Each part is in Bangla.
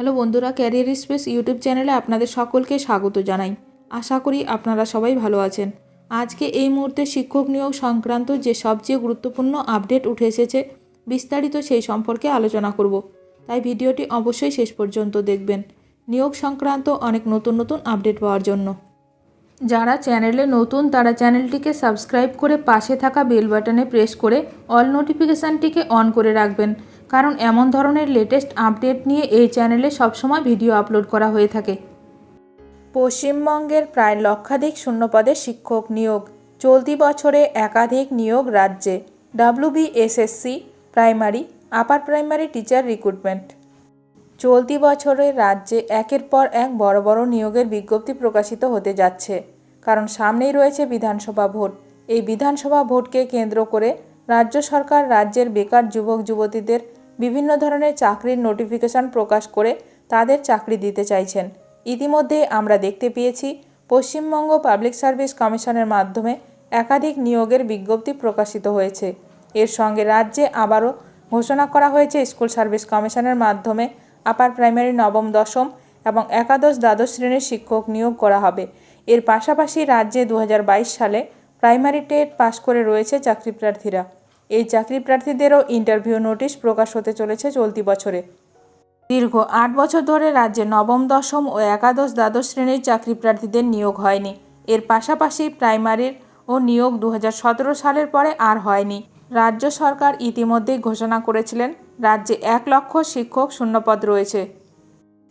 হ্যালো বন্ধুরা, ক্যারিয়ার স্পেস ইউটিউব চ্যানেলে আপনাদের সকলকে স্বাগত জানাই। আশা করি আপনারা সবাই ভালো আছেন। আজকে এই মুহূর্তে শিক্ষক নিয়োগ সংক্রান্ত যে সবচেয়ে গুরুত্বপূর্ণ আপডেট উঠে এসেছে, বিস্তারিত সেই সম্পর্কে আলোচনা করব। তাই ভিডিওটি অবশ্যই শেষ পর্যন্ত দেখবেন নিয়োগ সংক্রান্ত অনেক নতুন নতুন আপডেট পাওয়ার জন্য। যারা চ্যানেলে নতুন তারা চ্যানেলটিকে সাবস্ক্রাইব করে পাশে থাকা বেল বাটনে প্রেস করে অল নোটিফিকেশানটিকে অন করে রাখবেন, কারণ এমন ধরনের লেটেস্ট আপডেট নিয়ে এই চ্যানেলে সবসময় ভিডিও আপলোড করা হয়ে থাকে। পশ্চিমবঙ্গের প্রায় লক্ষাধিক শূন্যপদে শিক্ষক নিয়োগ, চলতি বছরে একাধিক নিয়োগ রাজ্যে। WBSSC primary, upper primary teacher recruitment. চলতি বছরে রাজ্যে একের পর এক বড় বড় নিয়োগের বিজ্ঞপ্তি প্রকাশিত হতে যাচ্ছে, কারণ সামনেই রয়েছে বিধানসভা ভোট। এই বিধানসভা ভোটকে কেন্দ্র করে রাজ্য সরকার রাজ্যের বেকার যুবক যুবতীদের বিভিন্ন ধরনের চাকরির নোটিফিকেশন প্রকাশ করে তাদের চাকরি দিতে চাইছেন। ইতিমধ্যে আমরা দেখতে পেয়েছি পশ্চিমবঙ্গ পাবলিক সার্ভিস কমিশনের মাধ্যমে একাধিক নিয়োগের বিজ্ঞপ্তি প্রকাশিত হয়েছে। এর সঙ্গে রাজ্যে আবারও ঘোষণা করা হয়েছে স্কুল সার্ভিস কমিশনের মাধ্যমে আপার প্রাইমারি নবম দশম এবং একাদশ দ্বাদশ শ্রেণীর শিক্ষক নিয়োগ করা হবে। এর পাশাপাশি রাজ্যে 2022 সালে প্রাইমারি টেট পাশ করে রয়েছে চাকরি প্রার্থীরা। এই চাকরি প্রার্থীদেরও ইন্টারভিউ নোটিশ প্রকাশ হতে চলেছে চলতি বছরে। দীর্ঘ 8 বছর ধরে রাজ্যে নবম দশম ও একাদশ দ্বাদশ শ্রেণীর চাকরি প্রার্থীদের নিয়োগ হয়নি। এর পাশাপাশি প্রাইমারির ও নিয়োগ 2017 সালের পরে আর হয়নি। রাজ্য সরকার ইতিমধ্যেই ঘোষণা করেছিলেন রাজ্যে 1 লক্ষ শিক্ষক শূন্যপদ রয়েছে।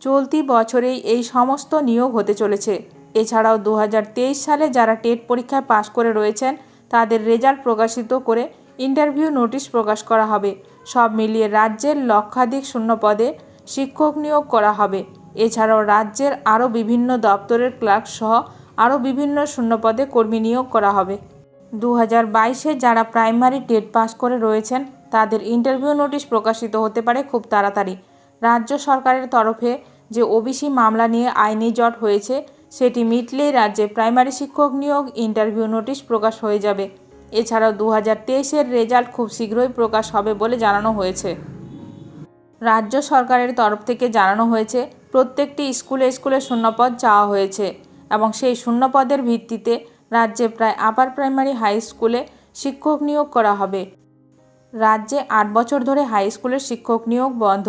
চলতি বছরেই এই সমস্ত নিয়োগ হতে চলেছে। এছাড়াও 2023 সালে যারা টেট পরীক্ষায় পাশ করে রয়েছেন তাদের রেজাল্ট প্রকাশিত করে ইন্টারভিউ নোটিশ প্রকাশ করা হবে। সব মিলিয়ে রাজ্যের লক্ষাধিক শূন্যপদে শিক্ষক নিয়োগ করা হবে। এছাড়াও রাজ্যের আরও বিভিন্ন দপ্তরের ক্লার্ক সহ আরও বিভিন্ন শূন্যপদে কর্মী নিয়োগ করা হবে। 2022-এ যারা প্রাইমারি টেট পাস করে রয়েছেন তাদের ইন্টারভিউ নোটিশ প্রকাশিত হতে পারে খুব তাড়াতাড়ি। রাজ্য সরকারের তরফে যে ওবিসি মামলা নিয়ে আইনি জট হয়েছে সেটি মিটলেই রাজ্যে প্রাইমারি শিক্ষক নিয়োগ ইন্টারভিউ নোটিশ প্রকাশ হয়ে যাবে। এছাড়াও 2023-এর রেজাল্ট খুব শীঘ্রই প্রকাশ হবে বলে জানানো হয়েছে। রাজ্য সরকারের তরফ থেকে জানানো হয়েছে প্রত্যেকটি স্কুলে স্কুলে শূন্যপদ চাওয়া হয়েছে এবং সেই শূন্যপদের ভিত্তিতে রাজ্যে প্রায় আপার প্রাইমারি হাই স্কুলে শিক্ষক নিয়োগ করা হবে। রাজ্যে 8 বছর ধরে হাই স্কুলের শিক্ষক নিয়োগ বন্ধ।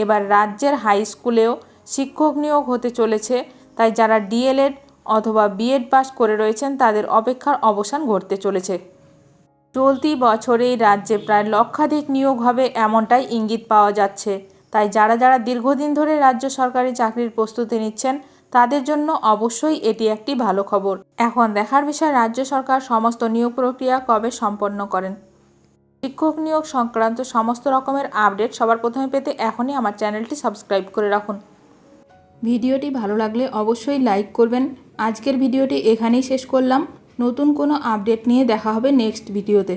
এবার রাজ্যের হাই স্কুলেও শিক্ষক নিয়োগ হতে চলেছে, তাই যারা ডিএলএড অথবা বিএড পাস করে রয়েছেন তাদের অপেক্ষার অবসান ঘটতে চলেছে। চলতি বছরেই রাজ্যে প্রায় লক্ষাধিক নিয়োগ হবে এমনটাই ইঙ্গিত পাওয়া যাচ্ছে। তাই যারা যারা দীর্ঘদিন ধরে রাজ্য সরকারি চাকরির প্রস্তুতি নিচ্ছেন তাদের জন্য অবশ্যই এটি একটি ভালো খবর। এখন দেখার বিষয় রাজ্য সরকার সমস্ত নিয়োগ প্রক্রিয়া কবে সম্পন্ন করেন। শিক্ষক নিয়োগ সংক্রান্ত সমস্ত রকমের আপডেট সবার প্রথমে পেতে এখনই আমার চ্যানেলটি সাবস্ক্রাইব করে রাখুন। ভিডিওটি ভালো লাগলে অবশ্যই লাইক করবেন। আজকের ভিডিওটি এখানেই শেষ করলাম। নতুন কোনো আপডেট নিয়ে দেখা হবে নেক্সট ভিডিওতে।